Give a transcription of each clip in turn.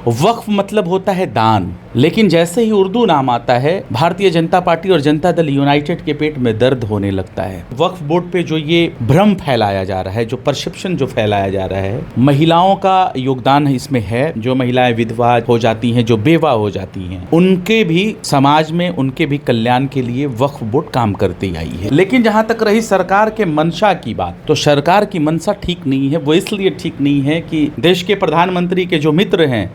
वक्फ मतलब होता है दान, लेकिन जैसे ही उर्दू नाम आता है भारतीय जनता पार्टी और जनता दल यूनाइटेड के पेट में दर्द होने लगता है। वक्फ बोर्ड पे जो ये भ्रम फैलाया जा रहा है, जो परसेप्शन जो फैलाया जा रहा है, महिलाओं का योगदान इसमें है। जो महिलाएं विधवा हो जाती हैं, जो बेवा हो जाती हैं, उनके भी समाज में उनके भी कल्याण के लिए वक्फ बोर्ड काम करती आई है। लेकिन जहां तक रही सरकार के मंशा की बात, तो सरकार की मंशा ठीक नहीं है। वो इसलिए ठीक नहीं है कि देश के प्रधानमंत्री के जो मित्र हैं,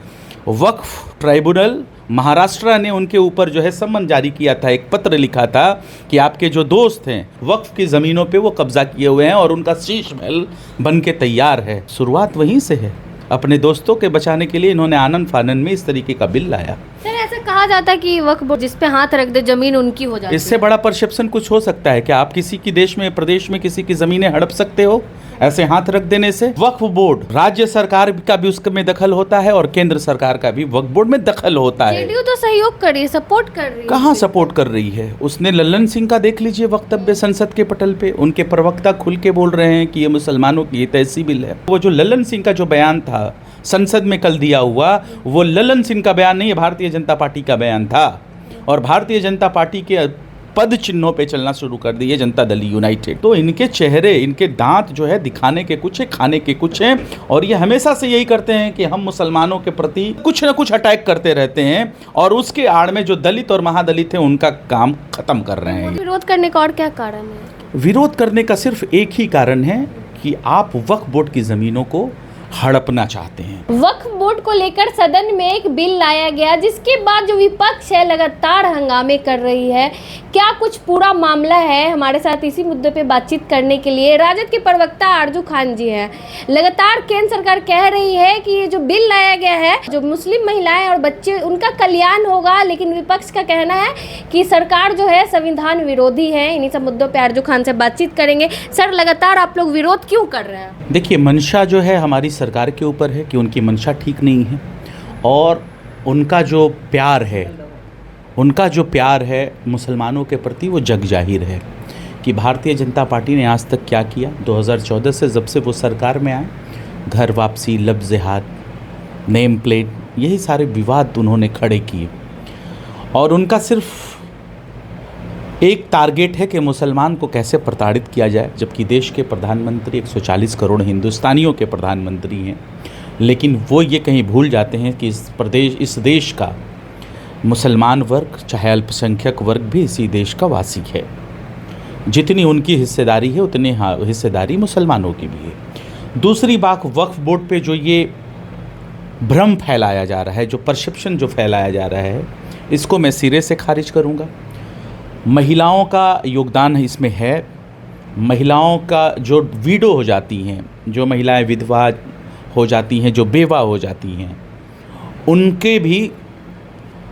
वक्फ ट्राइब्यूनल महाराष्ट्र ने उनके ऊपर जो है सम्मन जारी किया था, एक पत्र लिखा था कि आपके जो दोस्त हैं वक्फ की ज़मीनों पे वो कब्जा किए हुए हैं और उनका शीश महल बन के तैयार है। शुरुआत वहीं से है। अपने दोस्तों के बचाने के लिए इन्होंने आनन फानन में इस तरीके का बिल लाया। सर, ऐसा कहा जाता है कि वक्फ बोर्ड जिस पे हाथ रख दे जमीन उनकी हो जाती है। इससे बड़ा परसेप्शन कुछ हो सकता है क्या? आप किसी की देश में प्रदेश में किसी की जमीनें हड़प सकते हो ऐसे हाथ रख देने से? वक्फ बोर्ड राज्य सरकार का भी उसमें दखल होता है और केंद्र सरकार का भी वक्फ बोर्ड में दखल होता है। जेडीयू तो सहयोग कर रही है, सपोर्ट कर रही है। कहाँ सपोर्ट कर रही है? उसने लल्लन सिंह का देख लीजिए वक्तव्य संसद के पटल पे, उनके प्रवक्ता खुल के बोल रहे हैं कि ये मुसलमानों की तहसीब बिल है। वो जो लल्लन सिंह का जो बयान था संसद में कल दिया हुआ, वो लल्लन सिंह का बयान नहीं है, भारतीय जनता पार्टी का बयान था। और भारतीय जनता पार्टी के पद चिन्हों पे चलना शुरू कर दी है जनता दल यूनाइटेड। तो इनके चेहरे, इनके दांत जो है दिखाने के कुछ है, खाने के कुछ हैं। और ये हमेशा से यही करते हैं कि हम मुसलमानों के प्रति कुछ ना कुछ अटैक करते रहते हैं और उसके आड़ में जो दलित और महादलित हैं उनका काम खत्म कर रहे हैं। विरोध करने का और क्या कारण है? विरोध करने का सिर्फ एक ही कारण है कि आप वक्फ बोर्ड की ज़मीनों को हड़पना चाहते हैं। वक्फ बोर्ड को लेकर सदन में एक बिल लाया गया, जिसके बाद जो विपक्ष है लगातार हंगामे कर रही है। क्या कुछ पूरा मामला है? हमारे साथ इसी मुद्दे पे बातचीत करने के लिए राजद के प्रवक्ता आरजू खान जी हैं। लगातार केंद्र सरकार कह रही है कि ये जो बिल लाया गया है, जो मुस्लिम महिलाएं और बच्चे, उनका कल्याण होगा, लेकिन विपक्ष का कहना है कि सरकार जो है संविधान विरोधी है। इन्हीं सब मुद्दों पर आरजू खान से बातचीत करेंगे। सर, लगातार आप लोग विरोध क्यों कर रहे हैं? देखिए, मंशा जो है हमारी सरकार के ऊपर है कि उनकी मंशा ठीक नहीं है और उनका जो प्यार है मुसलमानों के प्रति वो जग जाहिर है कि भारतीय जनता पार्टी ने आज तक क्या किया। 2014 से जब से वो सरकार में आए, घर वापसी, लफ्ज़ हाथ, नेम प्लेट, यही सारे विवाद उन्होंने खड़े किए और उनका सिर्फ एक टारगेट है कि मुसलमान को कैसे प्रताड़ित किया जाए। जबकि देश के प्रधानमंत्री 140 करोड़ हिंदुस्तानियों के प्रधानमंत्री हैं, लेकिन वो ये कहीं भूल जाते हैं कि इस देश का मुसलमान वर्ग, चाहे अल्पसंख्यक वर्ग भी इसी देश का वासी है। जितनी उनकी हिस्सेदारी है उतनी हिस्सेदारी मुसलमानों की भी है। दूसरी बात, वक्फ बोर्ड पे जो ये भ्रम फैलाया जा रहा है, जो परसेप्शन जो फैलाया जा रहा है, इसको मैं सिरे से खारिज करूँगा। महिलाओं का योगदान इसमें है। महिलाओं का जो विडो हो जाती हैं, जो महिलाएं विधवा हो जाती हैं, जो बेवा हो जाती हैं, उनके भी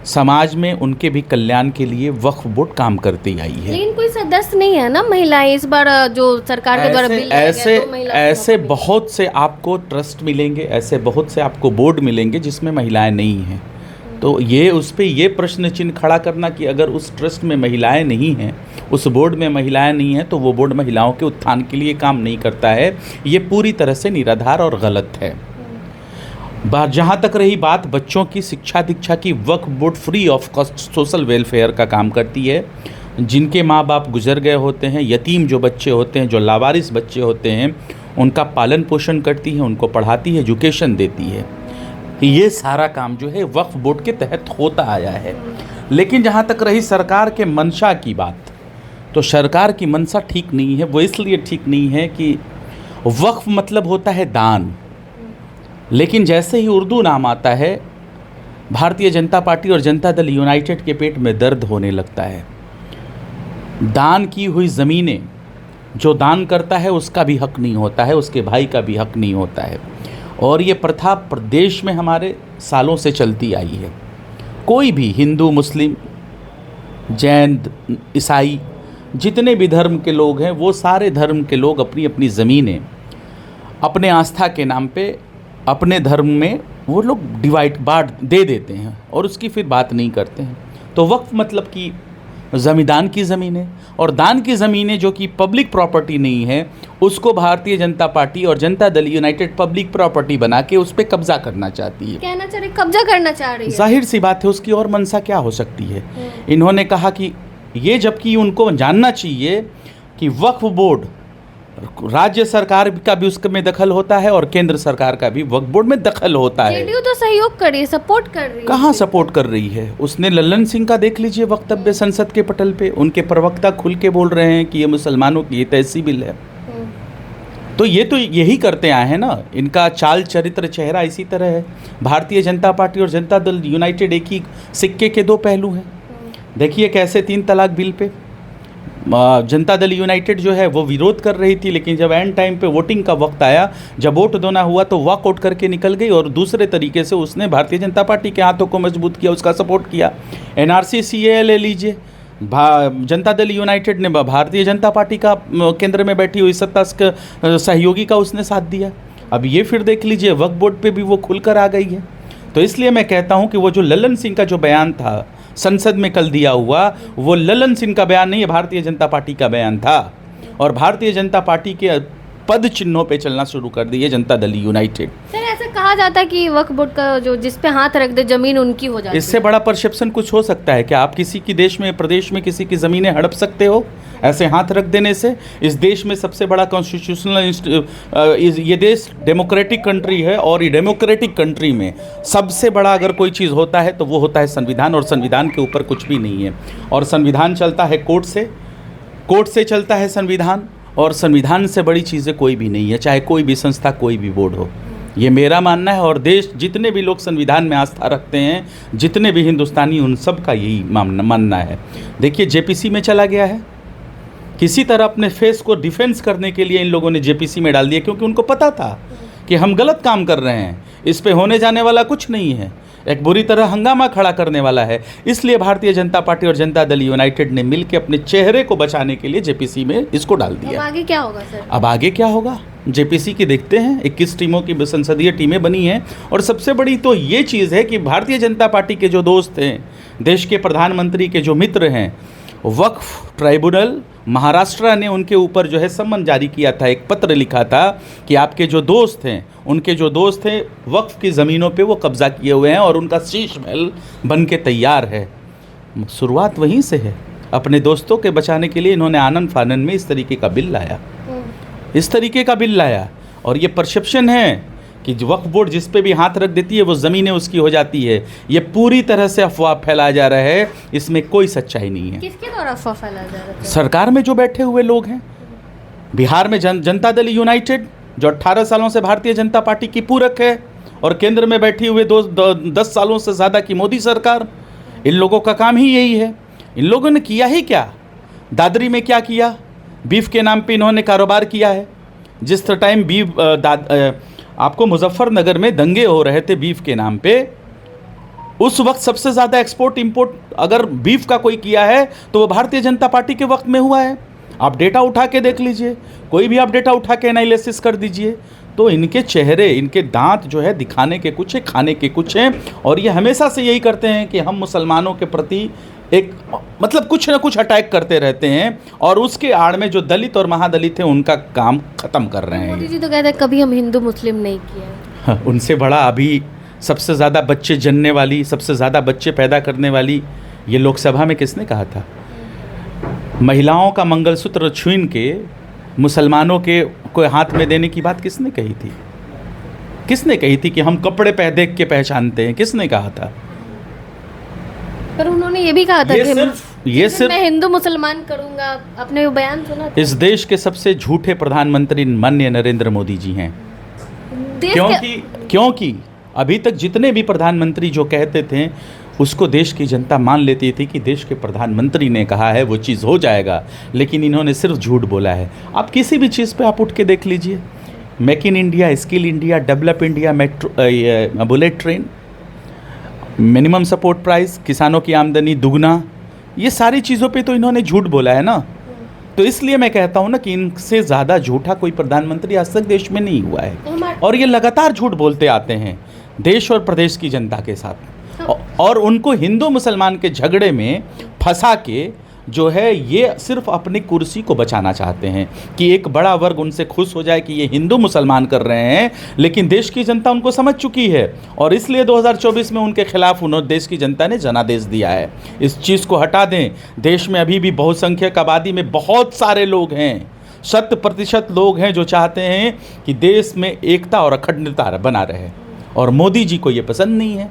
समाज में उनके भी कल्याण के लिए वक्फ बोर्ड काम करती आई है। लेकिन कोई सदस्य नहीं है ना महिलाएं इस बार जो सरकार के द्वारा बिल ऐसे बहुत से आपको ट्रस्ट मिलेंगे, ऐसे बहुत से आपको बोर्ड मिलेंगे जिसमें महिलाएं नहीं हैं। तो ये उस पर ये प्रश्न चिन्ह खड़ा करना कि अगर उस ट्रस्ट में महिलाएं नहीं हैं, उस बोर्ड में महिलाएं नहीं हैं, तो वो बोर्ड महिलाओं के उत्थान के लिए काम नहीं करता है, ये पूरी तरह से निराधार और गलत है। जहाँ तक रही बात बच्चों की शिक्षा दीक्षा की, वक्फ board free of cost social welfare का काम करती है। जिनके माँ बाप गुजर गए होते हैं, यतीम जो बच्चे होते हैं, जो लावारिस बच्चे होते हैं, उनका पालन पोषण करती है, उनको पढ़ाती है, एजुकेशन देती है। ये सारा काम जो है वक्फ बोर्ड के तहत होता आया है। लेकिन जहाँ तक रही सरकार के मंशा की बात, तो सरकार की मंशा ठीक नहीं है। वो इसलिए ठीक नहीं है कि वक्फ मतलब होता है दान, लेकिन जैसे ही उर्दू नाम आता है भारतीय जनता पार्टी और जनता दल यूनाइटेड के पेट में दर्द होने लगता है। दान की हुई ज़मीनें जो दान करता है उसका भी हक नहीं होता है, उसके भाई का भी हक नहीं होता है। और ये प्रथा प्रदेश में हमारे सालों से चलती आई है। कोई भी हिंदू, मुस्लिम, जैन, ईसाई, जितने भी धर्म के लोग हैं, वो सारे धर्म के लोग अपनी अपनी ज़मीनें अपने आस्था के नाम पे अपने धर्म में वो लोग बांट दे देते हैं और उसकी फिर बात नहीं करते हैं। तो वक्फ मतलब कि जमींदान की ज़मीनें और दान की ज़मीनें जो कि पब्लिक प्रॉपर्टी नहीं है, उसको भारतीय जनता पार्टी और Janata Dal United public property बना के उस पर कब्जा करना चाहती है। कहना चाह रही, कब्जा करना चाह रही है। जाहिर सी बात है, उसकी और मंशा क्या हो सकती है। इन्होंने कहा कि ये, जबकि उनको जानना चाहिए कि वक्फ बोर्ड राज्य सरकार का भी उसमें दखल होता है और केंद्र सरकार का भी वक्फ बोर्ड में दखल होता है। जेडीयू तो सहयोग कर रही है, सपोर्ट कर रही है। कहाँ सपोर्ट कर रही है? उसने लल्लन सिंह का देख लीजिए वक्तव्य संसद के पटल पे, उनके प्रवक्ता खुल के बोल रहे हैं कि ये मुसलमानों की तहसीब बिल है। तो ये तो यही करते आए हैं ना, इनका चाल चरित्र चेहरा इसी तरह है। भारतीय जनता पार्टी और जनता दल यूनाइटेड एक ही सिक्के के दो पहलू हैं। देखिए कैसे 3 तलाक bill pay Janata Dal United जो है वो विरोध कर रही थी, लेकिन जब एंड टाइम पे वोटिंग का वक्त आया, जब वोट देना हुआ तो वॉकआउट करके निकल गई और दूसरे तरीके से उसने भारतीय जनता पार्टी के हाथों को मजबूत किया, उसका सपोर्ट किया। एनआरसी सीएए ले लीजिए, जनता दल यूनाइटेड ने भारतीय जनता पार्टी का केंद्र में बैठी हुई सत्ता सहयोगी का उसने साथ दिया। अब ये फिर देख लीजिए वक्फ बोर्ड पे भी वो खुलकर आ गई है। तो इसलिए मैं कहता हूँ कि वो जो लल्लन सिंह का जो बयान था संसद में कल दिया हुआ, वो लल्लन सिंह का बयान नहीं है, भारतीय जनता पार्टी का बयान था। और भारतीय जनता पार्टी के पद चिन्हों पे चलना शुरू कर दी है जनता दल यूनाइटेड। सर ऐसा कहा जाता है कि वक्फ बोर्ड का जो जिस पे हाथ रख दे जमीन उनकी हो जाती है। इससे बड़ा परसेप्शन कुछ हो सकता है क्या? आप किसी की देश में प्रदेश में किसी की ज़मीनें हड़प सकते हो ऐसे हाथ रख देने से? इस देश में सबसे बड़ा कॉन्स्टिट्यूशनल, ये देश डेमोक्रेटिक कंट्री है और ये डेमोक्रेटिक कंट्री में सबसे बड़ा अगर कोई चीज़ होता है तो वो होता है संविधान, और संविधान के ऊपर कुछ भी नहीं है। और संविधान चलता है कोर्ट से चलता है संविधान, और संविधान से बड़ी चीज़ें कोई भी नहीं है, चाहे कोई भी संस्था कोई भी बोर्ड हो। ये मेरा मानना है, और देश जितने भी लोग संविधान में आस्था रखते हैं, जितने भी हिंदुस्तानी, उन सब का यही मानना है। देखिए जेपीसी में चला गया है, किसी तरह अपने फेस को डिफेंस करने के लिए इन लोगों ने जेपीसी में डाल दिया, क्योंकि उनको पता था कि हम गलत काम कर रहे हैं, इस पे होने जाने वाला कुछ नहीं है, एक बुरी तरह हंगामा खड़ा करने वाला है। इसलिए भारतीय जनता पार्टी और जनता दल यूनाइटेड ने मिलकर अपने चेहरे को बचाने के लिए जेपीसी में इसको डाल दिया। अब आगे क्या होगा सर? अब आगे क्या होगा जेपीसी की देखते हैं। 21 टीमों की संसदीय टीमें बनी हैं, और सबसे बड़ी तो ये चीज़ है कि भारतीय जनता पार्टी के जो दोस्त हैं, देश के प्रधानमंत्री के जो मित्र हैं, वक्फ ट्राइब्यूनल महाराष्ट्र ने उनके ऊपर जो है सम्मन जारी किया था, एक पत्र लिखा था कि आपके जो दोस्त हैं, उनके जो दोस्त हैं वक्फ की ज़मीनों पे वो कब्ज़ा किए हुए हैं और उनका शीश महल बन के तैयार है। शुरुआत वहीं से है। अपने दोस्तों के बचाने के लिए इन्होंने आनन फानन में इस तरीके का बिल लाया, और ये परसेप्शन है कि वक्फ बोर्ड जिस पे भी हाथ रख देती है वो ज़मीनें उसकी हो जाती है। ये पूरी तरह से अफवाह फैलाया जा रहा है, इसमें कोई सच्चाई नहीं है। किसके द्वारा अफवाह फैलाया जा रहा है? सरकार में जो बैठे हुए लोग हैं। बिहार में जनता दल यूनाइटेड जो 18 सालों से भारतीय जनता पार्टी की पूरक है, और केंद्र में बैठी हुए 10 सालों से ज़्यादा की मोदी सरकार, इन लोगों का काम ही यही है। इन लोगों ने किया ही क्या? दादरी में क्या किया? बीफ के नाम पे इन्होंने कारोबार किया है। जिस टाइम आपको मुजफ्फरनगर में दंगे हो रहे थे बीफ के नाम पे, उस वक्त सबसे ज़्यादा एक्सपोर्ट इंपोर्ट अगर बीफ का कोई किया है तो वो भारतीय जनता पार्टी के वक्त में हुआ है। आप डेटा उठा के देख लीजिए, कोई भी आप डेटा उठा के एनालिसिस कर दीजिए, तो इनके चेहरे, इनके दांत जो है दिखाने के कुछ है, खाने के कुछ हैं, और ये हमेशा से यही करते हैं कि हम मुसलमानों के प्रति एक मतलब कुछ ना कुछ अटैक करते रहते हैं, और उसके आड़ में जो दलित और महादलित हैं उनका काम ख़त्म कर रहे हैं। मोदी जी तो कहते हैं कभी हम हिंदू मुस्लिम नहीं किया है। उनसे बड़ा अभी सबसे ज़्यादा बच्चे जनने वाली, सबसे ज़्यादा बच्चे पैदा करने वाली, ये लोकसभा में किसने कहा था? महिलाओं का मंगलसूत्र छीन के मुसलमानों के कोई हाथ में देने की बात किसने कही थी? किसने कही थी कि हम कपड़े पे देख के पहचानते हैं? किसने कहा था? पर उन्होंने ये भी कहा था कि ये सिर्फ मैं हिंदू मुसलमान करूंगा। आपने वो बयान सुना था? इस देश के सबसे झूठे प्रधानमंत्री माननीय नरेंद्र मोदी जी हैं। क्योंकि अभी तक जितने भी प्रधानमंत्री जो कहते थे उसको देश की जनता मान लेती थी कि देश के प्रधानमंत्री ने कहा है वो चीज़ हो जाएगा, लेकिन इन्होंने सिर्फ झूठ बोला है। आप किसी भी चीज़ पे आप उठ के देख लीजिए, make in India, skill India, develop India, metro, bullet train, minimum support price, किसानों की आमदनी दुगना, ये सारी चीज़ों पे तो इन्होंने झूठ बोला है ना। तो इसलिए मैं कहता हूँ ना कि इनसे ज़्यादा झूठा कोई प्रधानमंत्री आज तक देश में नहीं हुआ है, और ये लगातार झूठ बोलते आते हैं देश और प्रदेश की जनता के साथ, और उनको हिंदू मुसलमान के झगड़े में फंसा के जो है ये सिर्फ अपनी कुर्सी को बचाना चाहते हैं कि एक बड़ा वर्ग उनसे खुश हो जाए कि ये हिंदू मुसलमान कर रहे हैं, लेकिन देश की जनता उनको समझ चुकी है और इसलिए 2024 में उनके खिलाफ उन्होंने देश की जनता ने जनादेश दिया है। इस चीज़ को हटा दें। देश में अभी भी बहुसंख्यक आबादी में बहुत सारे लोग हैं, 100% लोग हैं जो चाहते हैं कि देश में एकता और अखंडता बना रहे, और मोदी जी को ये पसंद नहीं है।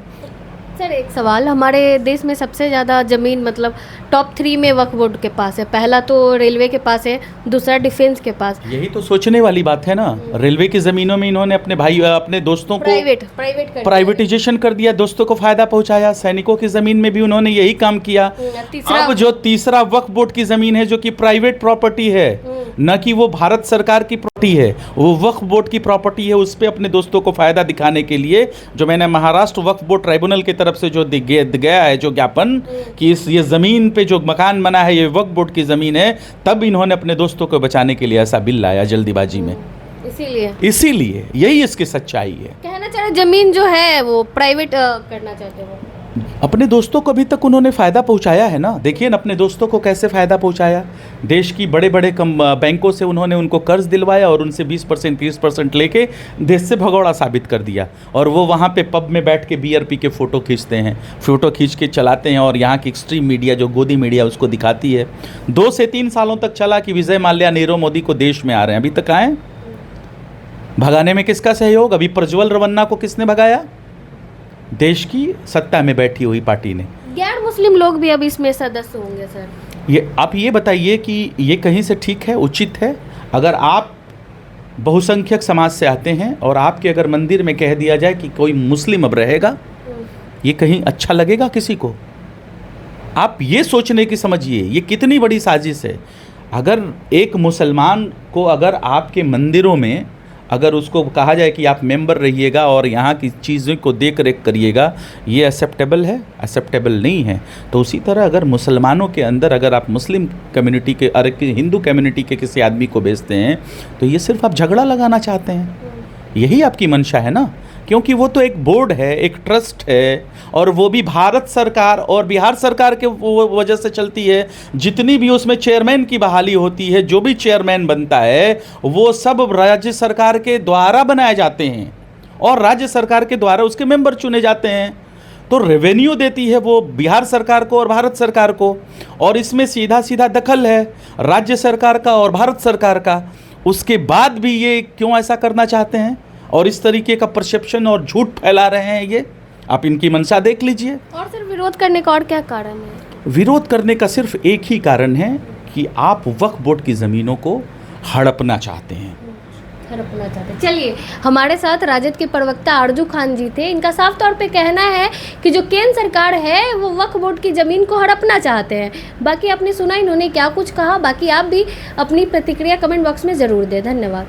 सर एक सवाल, हमारे देश में सबसे ज़्यादा ज़मीन मतलब टॉप 3 में वक्फ बोर्ड के पास है। पहला तो रेलवे के पास है, दूसरा डिफेंस के पास। यही तो सोचने वाली बात है ना। रेलवे की ज़मीनों में इन्होंने अपने दोस्तों को प्राइवेटाइजेशन कर दिया, दोस्तों को फ़ायदा पहुंचाया। सैनिकों की ज़मीन में भी उन्होंने यही काम किया। अब जो तीसरा वक्फ बोर्ड की ज़मीन है जो कि प्राइवेट प्रॉपर्टी है, न कि वो भारत सरकार की प्रॉपर्टी है, वो वक्फ बोर्ड की प्रॉपर्टी है, उस पर अपने दोस्तों को फ़ायदा दिखाने के लिए जो मैंने महाराष्ट्र वक्फ बोर्ड ट्राइब्यूनल की तरफ से जो गया है जो ज्ञापन कि ये ज़मीन पे जो मकान बना है ये वक्फ बोर्ड की ज़मीन है, तब इन्होंने अपने दोस्तों को बचाने के लिए ऐसा बिल लाया जल्दीबाजी में। इसीलिए यही इसकी सच्चाई है। कहना चाह रहे ज़मीन जो है वो प्राइवेट करना चाहते हो। अपने दोस्तों को अभी तक उन्होंने फ़ायदा पहुंचाया है ना। देखिए ना अपने दोस्तों को कैसे फ़ायदा पहुंचाया। देश की बड़े बड़े बैंकों से उन्होंने उनको कर्ज दिलवाया और उनसे 20% 30% लेके देश से भगौड़ा साबित कर दिया, और वो वहाँ पे पब में बैठ के बियर पी के फ़ोटो खींचते हैं, फ़ोटो खींच के चलाते हैं, और यहाँ की एक्सट्रीम मीडिया जो गोदी मीडिया उसको दिखाती है। 2 से 3 सालों तक चला कि विजय माल्या, नीरव मोदी को देश में आ रहे हैं, अभी तक आए। भगाने में किसका सहयोग? अभी प्रज्वल रवन्ना को किसने भगाया? देश की सत्ता में बैठी हुई पार्टी ने। गैर मुस्लिम लोग भी अब इसमें सदस्य होंगे सर। ये आप ये बताइए कि ये कहीं से ठीक है, उचित है? अगर आप बहुसंख्यक समाज से आते हैं और आपके अगर मंदिर में कह दिया जाए कि कोई मुस्लिम अब रहेगा, ये कहीं अच्छा लगेगा किसी को? आप ये सोचने की समझिए ये कितनी बड़ी साजिश है। अगर एक मुसलमान को अगर आपके मंदिरों में अगर उसको कहा जाए कि आप मेंबर रहिएगा और यहाँ की चीज़ों को देख रेख करिएगा, ये एक्सेप्टेबल है? एक्सेप्टेबल नहीं है। तो उसी तरह अगर मुसलमानों के अंदर अगर आप मुस्लिम कम्युनिटी के हिंदू कम्युनिटी के किसी आदमी को भेजते हैं तो ये सिर्फ आप झगड़ा लगाना चाहते हैं। यही आपकी मंशा है ना, क्योंकि वो तो एक बोर्ड है, एक ट्रस्ट है, और वो भी भारत सरकार और बिहार सरकार के वजह से चलती है। जितनी भी उसमें चेयरमैन की बहाली होती है, जो भी चेयरमैन बनता है वो सब राज्य सरकार के द्वारा बनाए जाते हैं और राज्य सरकार के द्वारा उसके मेंबर चुने जाते हैं। तो रेवेन्यू देती है वो बिहार सरकार को और भारत सरकार को, और इसमें सीधा सीधा दखल है राज्य सरकार का और भारत सरकार का। उसके बाद भी ये क्यों ऐसा करना चाहते हैं और इस तरीके का परसेप्शन और झूठ फैला रहे हैं? ये आप इनकी मंशा देख लीजिए। और सिर्फ विरोध करने का और क्या कारण है? विरोध करने का सिर्फ एक ही कारण है कि आप वक्फ बोर्ड की ज़मीनों को हड़पना चाहते हैं। चलिए, हमारे साथ राजद के प्रवक्ता आरजू खान जी थे। इनका साफ तौर पे कहना है कि जो केंद्र सरकार है वो वक्फ बोर्ड की ज़मीन को हड़पना चाहते हैं। बाकी आपने सुना इन्होंने क्या कुछ कहा। बाकी आप भी अपनी प्रतिक्रिया कमेंट बॉक्स में ज़रूर दें। धन्यवाद।